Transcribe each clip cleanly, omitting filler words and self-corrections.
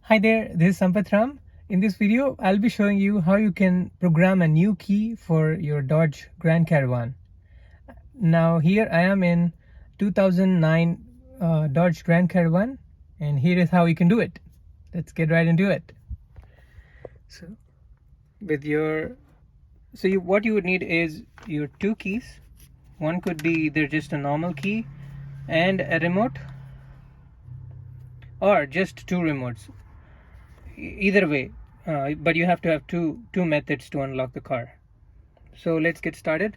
Hi there, this is Sampath. In this video, I'll be showing you how you can program a new key for your Dodge Grand Caravan. Now here I am in 2009 Dodge Grand Caravan, and here is how you can do it. Let's get right into it. So what you would need is your two keys. One could be either just a normal key and a remote, or just two remotes. Either way, but you have to have two methods to unlock the car. So let's get started.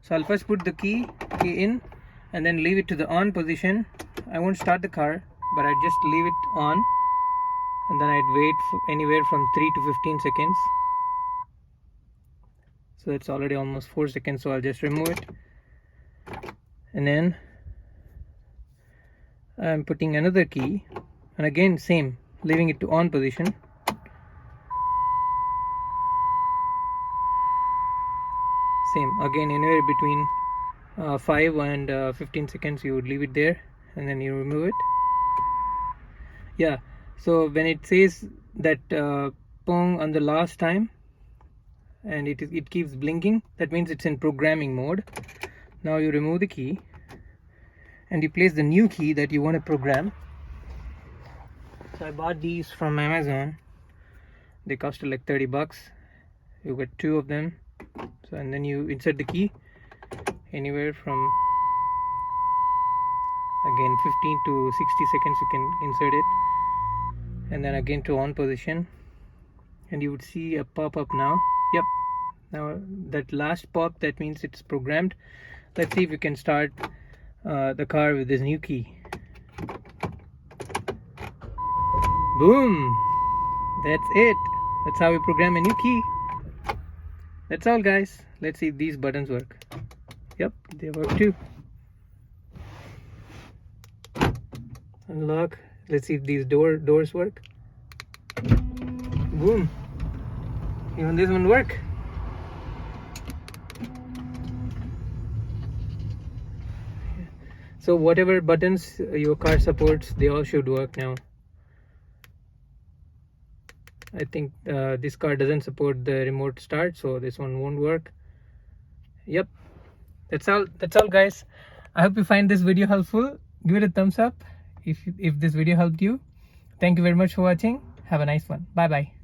So I'll first put the key in and then leave it to the on position. I won't start the car, but I just leave it on, and then I'd wait for anywhere from 3 to 15 seconds. So it's already almost 4 seconds, so I'll just remove it, and then I'm putting another key, and again same, leaving it to on position. Same again, anywhere between 5 and 15 seconds you would leave it there, and then you remove it. Yeah, so when it says that pong on the last time and it keeps blinking, that means it's in programming mode. Now you remove the key and you place the new key that you want to program. So I bought these from Amazon. They cost like 30 bucks. You get two of them. So, and then you insert the key anywhere from, again, 15 to 60 seconds you can insert it, and then again to on position, and you would see a pop-up now. Yep, now that last pop, that means it's programmed. Let's see if we can start the car with this new key. Boom, that's it. That's how we program a new key. That's all, guys. Let's see if these buttons work. Yep, they work too. Unlock. Let's see if these doors work. Boom, even this one work. So whatever buttons your car supports, they all should work now. I think this car doesn't support the remote start, so this one won't work. Yep, that's all guys. I hope you find this video helpful. Give it a thumbs up if this video helped you. Thank you very much for watching. Have a nice one. Bye bye.